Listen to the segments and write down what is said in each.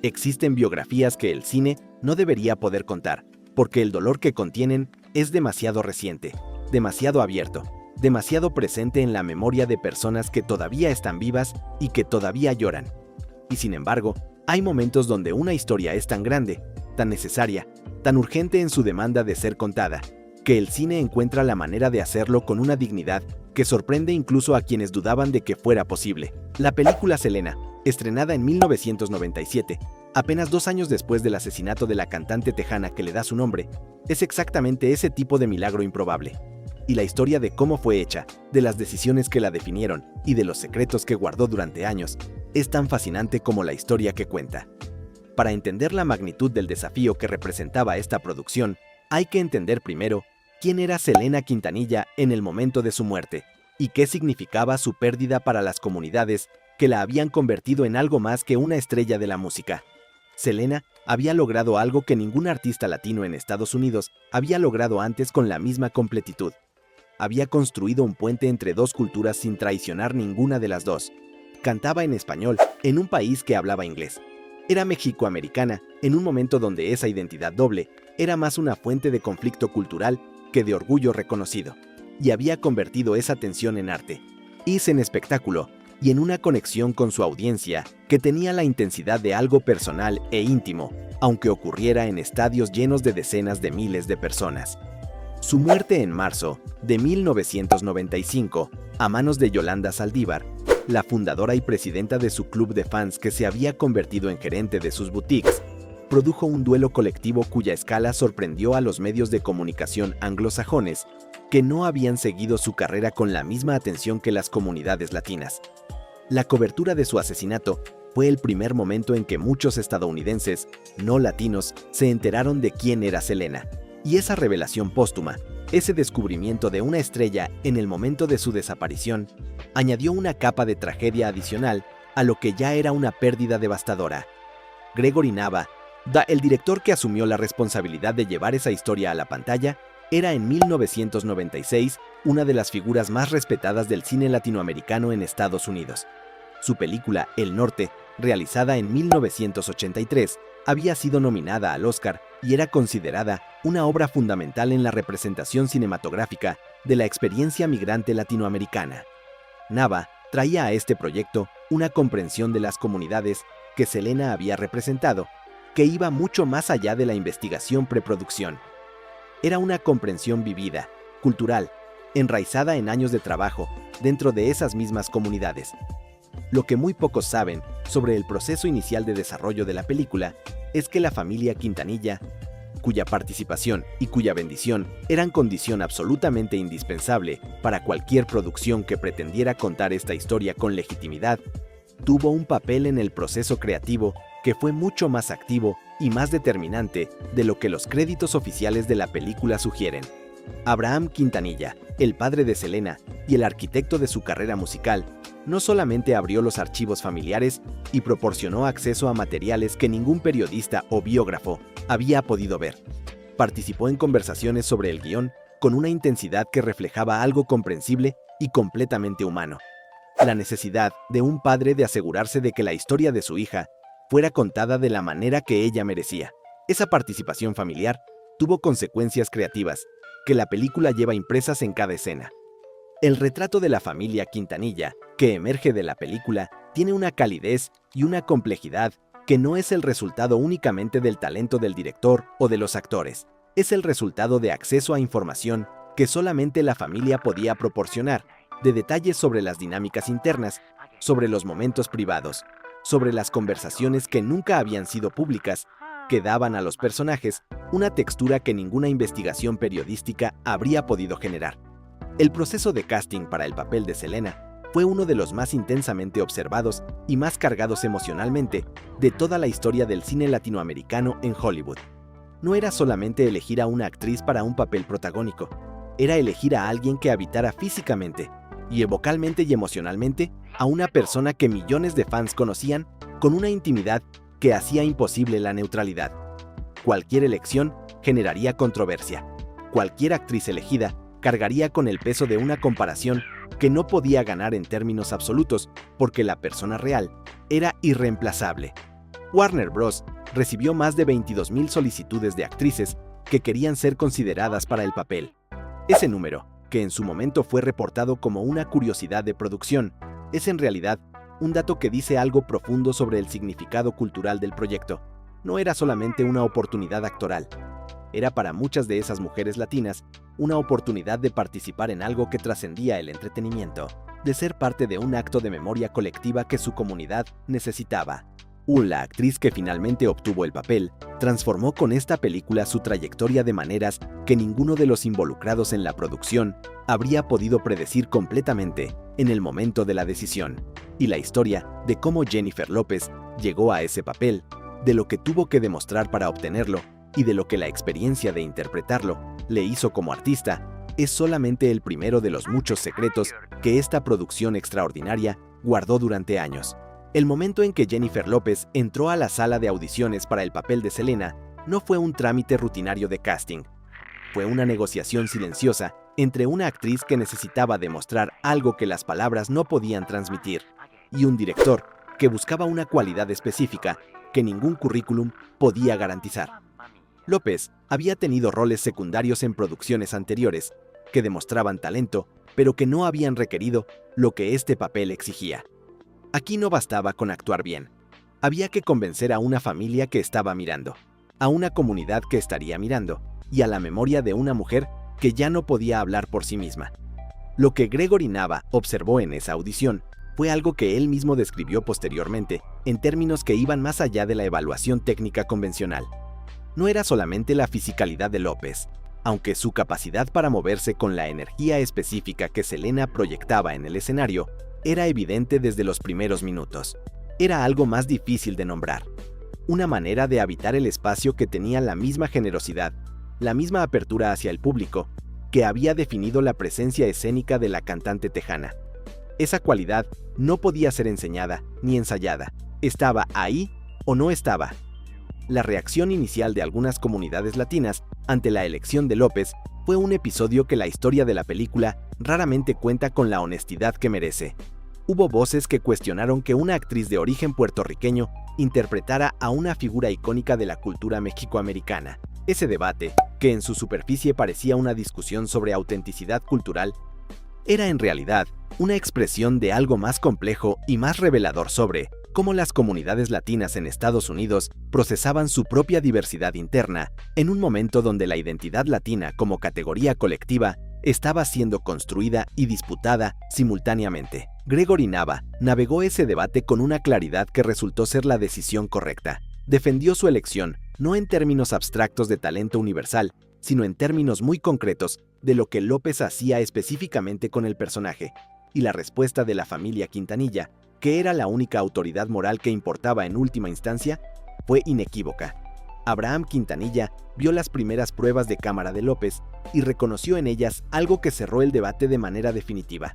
Existen biografías que el cine no debería poder contar, porque el dolor que contienen es demasiado reciente, demasiado abierto, demasiado presente en la memoria de personas que todavía están vivas y que todavía lloran. Y sin embargo, hay momentos donde una historia es tan grande, tan necesaria, tan urgente en su demanda de ser contada, que el cine encuentra la manera de hacerlo con una dignidad que sorprende incluso a quienes dudaban de que fuera posible. La película Selena, estrenada en 1997, apenas 2 años después del asesinato de la cantante tejana que le da su nombre, es exactamente ese tipo de milagro improbable. Y la historia de cómo fue hecha, de las decisiones que la definieron y de los secretos que guardó durante años, es tan fascinante como la historia que cuenta. Para entender la magnitud del desafío que representaba esta producción, hay que entender primero quién era Selena Quintanilla en el momento de su muerte y qué significaba su pérdida para las comunidades que la habían convertido en algo más que una estrella de la música. Selena había logrado algo que ningún artista latino en Estados Unidos había logrado antes con la misma completitud. Había construido un puente entre dos culturas sin traicionar ninguna de las dos. Cantaba en español, en un país que hablaba inglés. Era mexicoamericana, en un momento donde esa identidad doble era más una fuente de conflicto cultural que de orgullo reconocido. Y había convertido esa tensión en arte, en espectáculo, y en una conexión con su audiencia que tenía la intensidad de algo personal e íntimo, aunque ocurriera en estadios llenos de decenas de miles de personas. Su muerte en marzo de 1995, a manos de Yolanda Saldívar, la fundadora y presidenta de su club de fans que se había convertido en gerente de sus boutiques, produjo un duelo colectivo cuya escala sorprendió a los medios de comunicación anglosajones que no habían seguido su carrera con la misma atención que las comunidades latinas. La cobertura de su asesinato fue el primer momento en que muchos estadounidenses, no latinos, se enteraron de quién era Selena. Y esa revelación póstuma, ese descubrimiento de una estrella en el momento de su desaparición, añadió una capa de tragedia adicional a lo que ya era una pérdida devastadora. Gregory Nava, el director que asumió la responsabilidad de llevar esa historia a la pantalla, era en 1996 una de las figuras más respetadas del cine latinoamericano en Estados Unidos. Su película El Norte, realizada en 1983, había sido nominada al Oscar y era considerada una obra fundamental en la representación cinematográfica de la experiencia migrante latinoamericana. Nava traía a este proyecto una comprensión de las comunidades que Selena había representado, que iba mucho más allá de la investigación preproducción. Era una comprensión vivida, cultural, enraizada en años de trabajo dentro de esas mismas comunidades. Lo que muy pocos saben sobre el proceso inicial de desarrollo de la película es que la familia Quintanilla, cuya participación y cuya bendición eran condición absolutamente indispensable para cualquier producción que pretendiera contar esta historia con legitimidad, tuvo un papel en el proceso creativo que fue mucho más activo y más determinante de lo que los créditos oficiales de la película sugieren. Abraham Quintanilla, el padre de Selena y el arquitecto de su carrera musical, no solamente abrió los archivos familiares y proporcionó acceso a materiales que ningún periodista o biógrafo había podido ver. Participó en conversaciones sobre el guión con una intensidad que reflejaba algo comprensible y completamente humano. La necesidad de un padre de asegurarse de que la historia de su hija fuera contada de la manera que ella merecía. Esa participación familiar tuvo consecuencias creativas que la película lleva impresas en cada escena. El retrato de la familia Quintanilla, que emerge de la película, tiene una calidez y una complejidad que no es el resultado únicamente del talento del director o de los actores. Es el resultado de acceso a información que solamente la familia podía proporcionar, de detalles sobre las dinámicas internas, sobre los momentos privados, sobre las conversaciones que nunca habían sido públicas, que daban a los personajes una textura que ninguna investigación periodística habría podido generar. El proceso de casting para el papel de Selena fue uno de los más intensamente observados y más cargados emocionalmente de toda la historia del cine latinoamericano en Hollywood. No era solamente elegir a una actriz para un papel protagónico, era elegir a alguien que habitara físicamente y vocalmente y emocionalmente a una persona que millones de fans conocían con una intimidad que hacía imposible la neutralidad. Cualquier elección generaría controversia. Cualquier actriz elegida cargaría con el peso de una comparación que no podía ganar en términos absolutos porque la persona real era irreemplazable. Warner Bros. Recibió más de 22,000 solicitudes de actrices que querían ser consideradas para el papel. Ese número, que en su momento fue reportado como una curiosidad de producción, es en realidad un dato que dice algo profundo sobre el significado cultural del proyecto. No era solamente una oportunidad actoral. Era para muchas de esas mujeres latinas una oportunidad de participar en algo que trascendía el entretenimiento, de ser parte de un acto de memoria colectiva que su comunidad necesitaba. La actriz que finalmente obtuvo el papel, transformó con esta película su trayectoria de maneras que ninguno de los involucrados en la producción habría podido predecir completamente en el momento de la decisión. Y la historia de cómo Jennifer López llegó a ese papel, de lo que tuvo que demostrar para obtenerlo y de lo que la experiencia de interpretarlo le hizo como artista, es solamente el primero de los muchos secretos que esta producción extraordinaria guardó durante años. El momento en que Jennifer López entró a la sala de audiciones para el papel de Selena no fue un trámite rutinario de casting. Fue una negociación silenciosa entre una actriz que necesitaba demostrar algo que las palabras no podían transmitir y un director que buscaba una cualidad específica que ningún currículum podía garantizar. López había tenido roles secundarios en producciones anteriores que demostraban talento, pero que no habían requerido lo que este papel exigía. Aquí no bastaba con actuar bien. Había que convencer a una familia que estaba mirando, a una comunidad que estaría mirando, y a la memoria de una mujer que ya no podía hablar por sí misma. Lo que Gregory Nava observó en esa audición fue algo que él mismo describió posteriormente, en términos que iban más allá de la evaluación técnica convencional. No era solamente la fisicalidad de López, aunque su capacidad para moverse con la energía específica que Selena proyectaba en el escenario era evidente desde los primeros minutos. Era algo más difícil de nombrar. Una manera de habitar el espacio que tenía la misma generosidad, la misma apertura hacia el público, que había definido la presencia escénica de la cantante tejana. Esa cualidad no podía ser enseñada ni ensayada. Estaba ahí o no estaba. La reacción inicial de algunas comunidades latinas ante la elección de López fue un episodio que la historia de la película raramente cuenta con la honestidad que merece. Hubo voces que cuestionaron que una actriz de origen puertorriqueño interpretara a una figura icónica de la cultura mexicoamericana. Ese debate, que en su superficie parecía una discusión sobre autenticidad cultural, era en realidad una expresión de algo más complejo y más revelador sobre cómo las comunidades latinas en Estados Unidos procesaban su propia diversidad interna en un momento donde la identidad latina como categoría colectiva estaba siendo construida y disputada simultáneamente. Gregory Nava navegó ese debate con una claridad que resultó ser la decisión correcta. Defendió su elección no en términos abstractos de talento universal, sino en términos muy concretos de lo que López hacía específicamente con el personaje, y la respuesta de la familia Quintanilla, que era la única autoridad moral que importaba en última instancia, fue inequívoca. Abraham Quintanilla vio las primeras pruebas de cámara de López y reconoció en ellas algo que cerró el debate de manera definitiva.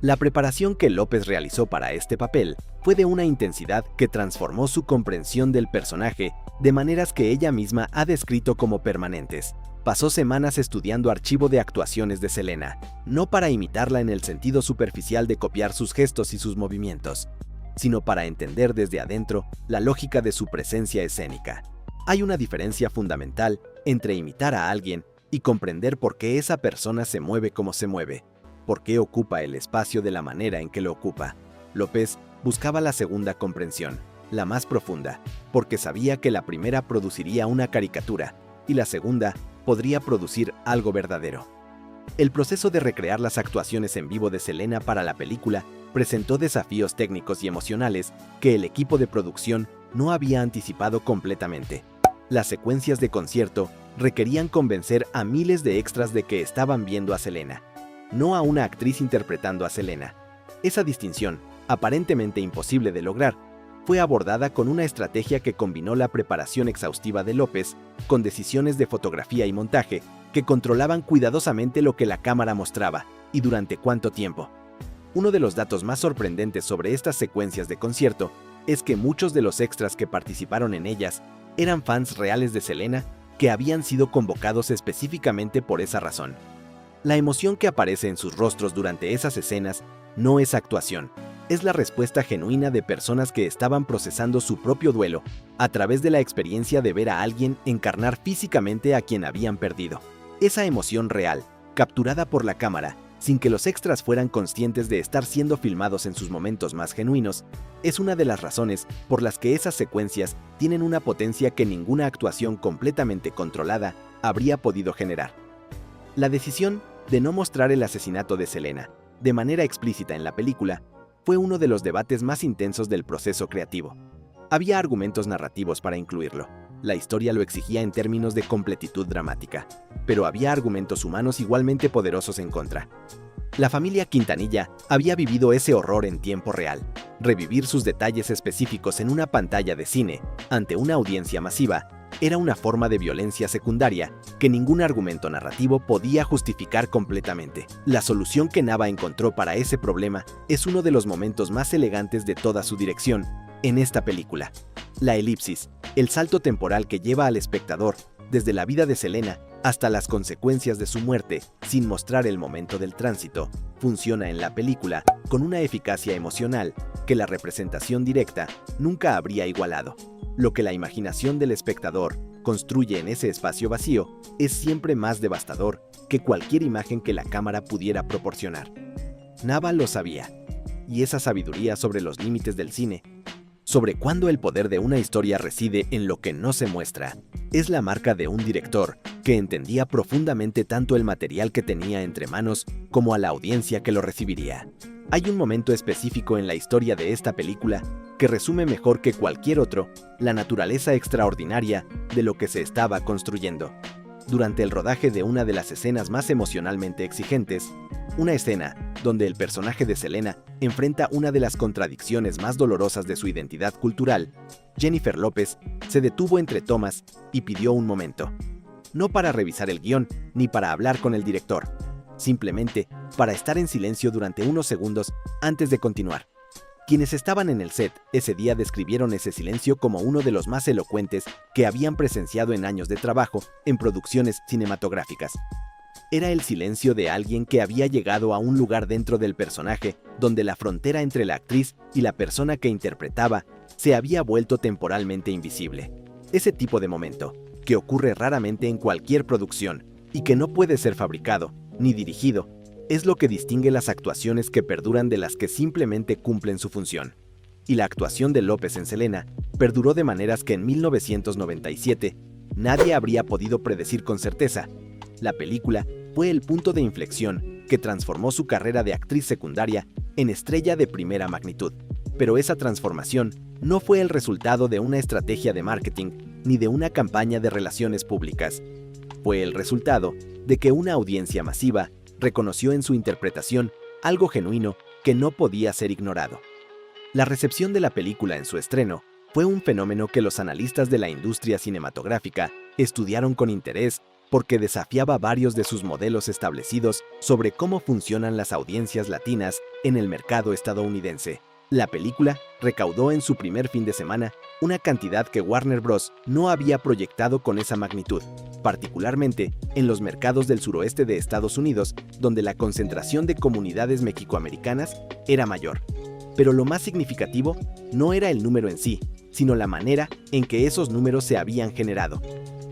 La preparación que López realizó para este papel fue de una intensidad que transformó su comprensión del personaje de maneras que ella misma ha descrito como permanentes. Pasó semanas estudiando archivo de actuaciones de Selena, no para imitarla en el sentido superficial de copiar sus gestos y sus movimientos, sino para entender desde adentro la lógica de su presencia escénica. Hay una diferencia fundamental entre imitar a alguien y comprender por qué esa persona se mueve como se mueve, por qué ocupa el espacio de la manera en que lo ocupa. López buscaba la segunda comprensión, la más profunda, porque sabía que la primera produciría una caricatura y la segunda podría producir algo verdadero. El proceso de recrear las actuaciones en vivo de Selena para la película presentó desafíos técnicos y emocionales que el equipo de producción no había anticipado completamente. Las secuencias de concierto requerían convencer a miles de extras de que estaban viendo a Selena, no a una actriz interpretando a Selena. Esa distinción, aparentemente imposible de lograr, fue abordada con una estrategia que combinó la preparación exhaustiva de López con decisiones de fotografía y montaje que controlaban cuidadosamente lo que la cámara mostraba y durante cuánto tiempo. Uno de los datos más sorprendentes sobre estas secuencias de concierto es que muchos de los extras que participaron en ellas eran fans reales de Selena que habían sido convocados específicamente por esa razón. La emoción que aparece en sus rostros durante esas escenas no es actuación, es la respuesta genuina de personas que estaban procesando su propio duelo a través de la experiencia de ver a alguien encarnar físicamente a quien habían perdido. Esa emoción real, capturada por la cámara, sin que los extras fueran conscientes de estar siendo filmados en sus momentos más genuinos, es una de las razones por las que esas secuencias tienen una potencia que ninguna actuación completamente controlada habría podido generar. La decisión de no mostrar el asesinato de Selena de manera explícita en la película fue uno de los debates más intensos del proceso creativo. Había argumentos narrativos para incluirlo. La historia lo exigía en términos de completitud dramática, pero había argumentos humanos igualmente poderosos en contra. La familia Quintanilla había vivido ese horror en tiempo real. Revivir sus detalles específicos en una pantalla de cine, ante una audiencia masiva, era una forma de violencia secundaria que ningún argumento narrativo podía justificar completamente. La solución que Nava encontró para ese problema es uno de los momentos más elegantes de toda su dirección en esta película. La elipsis, el salto temporal que lleva al espectador desde la vida de Selena hasta las consecuencias de su muerte, sin mostrar el momento del tránsito, funciona en la película con una eficacia emocional que la representación directa nunca habría igualado. Lo que la imaginación del espectador construye en ese espacio vacío es siempre más devastador que cualquier imagen que la cámara pudiera proporcionar. Nava lo sabía, y esa sabiduría sobre los límites del cine, sobre cuándo el poder de una historia reside en lo que no se muestra, es la marca de un director que entendía profundamente tanto el material que tenía entre manos como a la audiencia que lo recibiría. Hay un momento específico en la historia de esta película que resume mejor que cualquier otro la naturaleza extraordinaria de lo que se estaba construyendo. Durante el rodaje de una de las escenas más emocionalmente exigentes, una escena donde el personaje de Selena enfrenta una de las contradicciones más dolorosas de su identidad cultural, Jennifer López se detuvo entre tomas y pidió un momento. No para revisar el guión ni para hablar con el director, simplemente para estar en silencio durante unos segundos antes de continuar. Quienes estaban en el set ese día describieron ese silencio como uno de los más elocuentes que habían presenciado en años de trabajo en producciones cinematográficas. Era el silencio de alguien que había llegado a un lugar dentro del personaje donde la frontera entre la actriz y la persona que interpretaba se había vuelto temporalmente invisible. Ese tipo de momento, que ocurre raramente en cualquier producción y que no puede ser fabricado ni dirigido, es lo que distingue las actuaciones que perduran de las que simplemente cumplen su función. Y la actuación de López en Selena perduró de maneras que en 1997 nadie habría podido predecir con certeza. La película fue el punto de inflexión que transformó su carrera de actriz secundaria en estrella de primera magnitud. Pero esa transformación no fue el resultado de una estrategia de marketing ni de una campaña de relaciones públicas. Fue el resultado de que una audiencia masiva reconoció en su interpretación algo genuino que no podía ser ignorado. La recepción de la película en su estreno fue un fenómeno que los analistas de la industria cinematográfica estudiaron con interés porque desafiaba varios de sus modelos establecidos sobre cómo funcionan las audiencias latinas en el mercado estadounidense. La película recaudó en su primer fin de semana una cantidad que Warner Bros. No había proyectado con esa magnitud, particularmente en los mercados del suroeste de Estados Unidos, donde la concentración de comunidades mexicoamericanas era mayor. Pero lo más significativo no era el número en sí, sino la manera en que esos números se habían generado.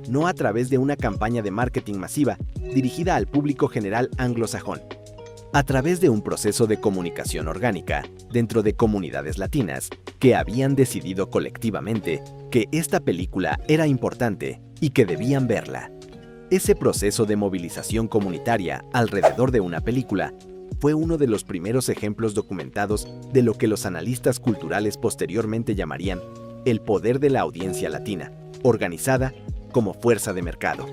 No a través de una campaña de marketing masiva dirigida al público general anglosajón. A través de un proceso de comunicación orgánica dentro de comunidades latinas que habían decidido colectivamente que esta película era importante y que debían verla. Ese proceso de movilización comunitaria alrededor de una película fue uno de los primeros ejemplos documentados de lo que los analistas culturales posteriormente llamarían el poder de la audiencia latina, organizada como fuerza de mercado.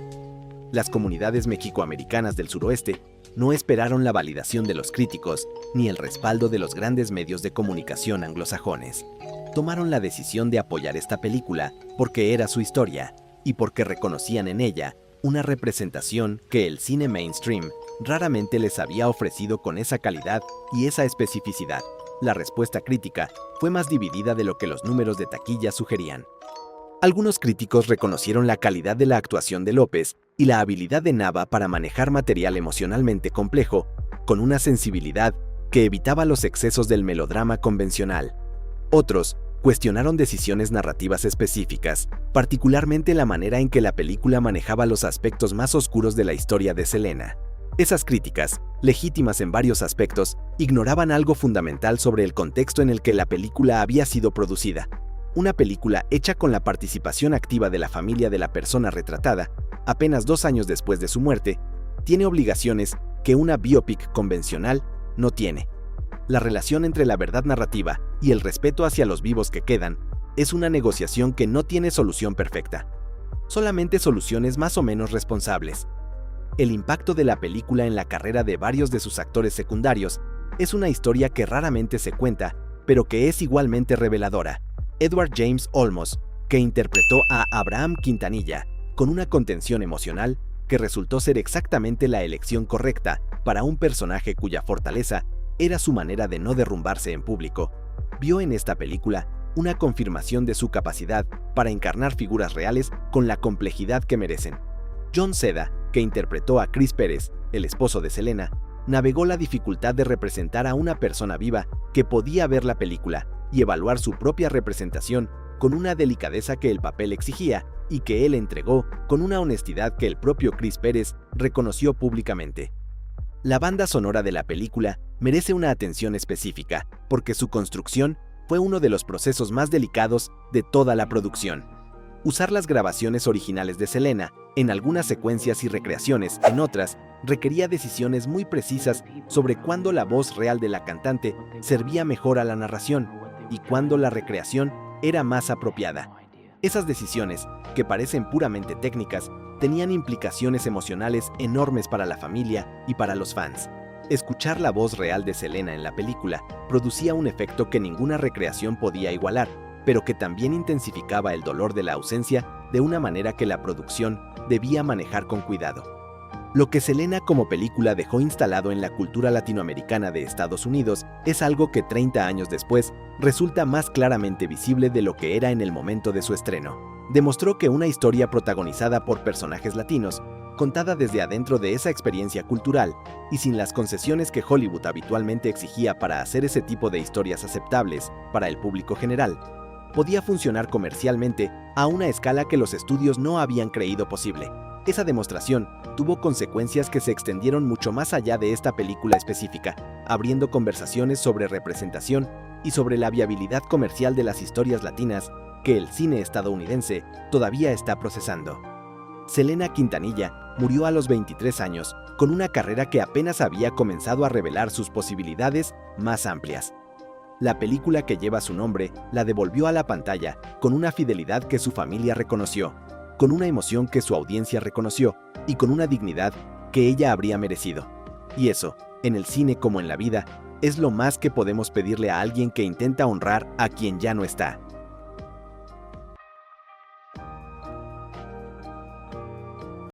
Las comunidades mexicoamericanas del suroeste no esperaron la validación de los críticos ni el respaldo de los grandes medios de comunicación anglosajones. Tomaron la decisión de apoyar esta película porque era su historia y porque reconocían en ella una representación que el cine mainstream raramente les había ofrecido con esa calidad y esa especificidad. La respuesta crítica fue más dividida de lo que los números de taquilla sugerían. Algunos críticos reconocieron la calidad de la actuación de López y la habilidad de Nava para manejar material emocionalmente complejo, con una sensibilidad que evitaba los excesos del melodrama convencional. Otros cuestionaron decisiones narrativas específicas, particularmente la manera en que la película manejaba los aspectos más oscuros de la historia de Selena. Esas críticas, legítimas en varios aspectos, ignoraban algo fundamental sobre el contexto en el que la película había sido producida. Una película hecha con la participación activa de la familia de la persona retratada, apenas 2 años después de su muerte, tiene obligaciones que una biopic convencional no tiene. La relación entre la verdad narrativa y el respeto hacia los vivos que quedan es una negociación que no tiene solución perfecta, solamente soluciones más o menos responsables. El impacto de la película en la carrera de varios de sus actores secundarios es una historia que raramente se cuenta, pero que es igualmente reveladora. Edward James Olmos, que interpretó a Abraham Quintanilla, con una contención emocional que resultó ser exactamente la elección correcta para un personaje cuya fortaleza era su manera de no derrumbarse en público, vio en esta película una confirmación de su capacidad para encarnar figuras reales con la complejidad que merecen. John Seda, que interpretó a Chris Pérez, el esposo de Selena, navegó la dificultad de representar a una persona viva que podía ver la película y evaluar su propia representación con una delicadeza que el papel exigía y que él entregó con una honestidad que el propio Chris Pérez reconoció públicamente. La banda sonora de la película merece una atención específica porque su construcción fue uno de los procesos más delicados de toda la producción. Usar las grabaciones originales de Selena en algunas secuencias y recreaciones en otras requería decisiones muy precisas sobre cuándo la voz real de la cantante servía mejor a la narración y cuándo la recreación era más apropiada. Esas decisiones, que parecen puramente técnicas, tenían implicaciones emocionales enormes para la familia y para los fans. Escuchar la voz real de Selena en la película producía un efecto que ninguna recreación podía igualar, pero que también intensificaba el dolor de la ausencia de una manera que la producción debía manejar con cuidado. Lo que Selena como película dejó instalado en la cultura latinoamericana de Estados Unidos es algo que 30 años después resulta más claramente visible de lo que era en el momento de su estreno. Demostró que una historia protagonizada por personajes latinos, contada desde adentro de esa experiencia cultural y sin las concesiones que Hollywood habitualmente exigía para hacer ese tipo de historias aceptables para el público general, podía funcionar comercialmente a una escala que los estudios no habían creído posible. Esa demostración tuvo consecuencias que se extendieron mucho más allá de esta película específica, abriendo conversaciones sobre representación y sobre la viabilidad comercial de las historias latinas que el cine estadounidense todavía está procesando. Selena Quintanilla murió a los 23 años, con una carrera que apenas había comenzado a revelar sus posibilidades más amplias. La película que lleva su nombre la devolvió a la pantalla con una fidelidad que su familia reconoció, con una emoción que su audiencia reconoció y con una dignidad que ella habría merecido. Y eso, en el cine como en la vida, es lo más que podemos pedirle a alguien que intenta honrar a quien ya no está.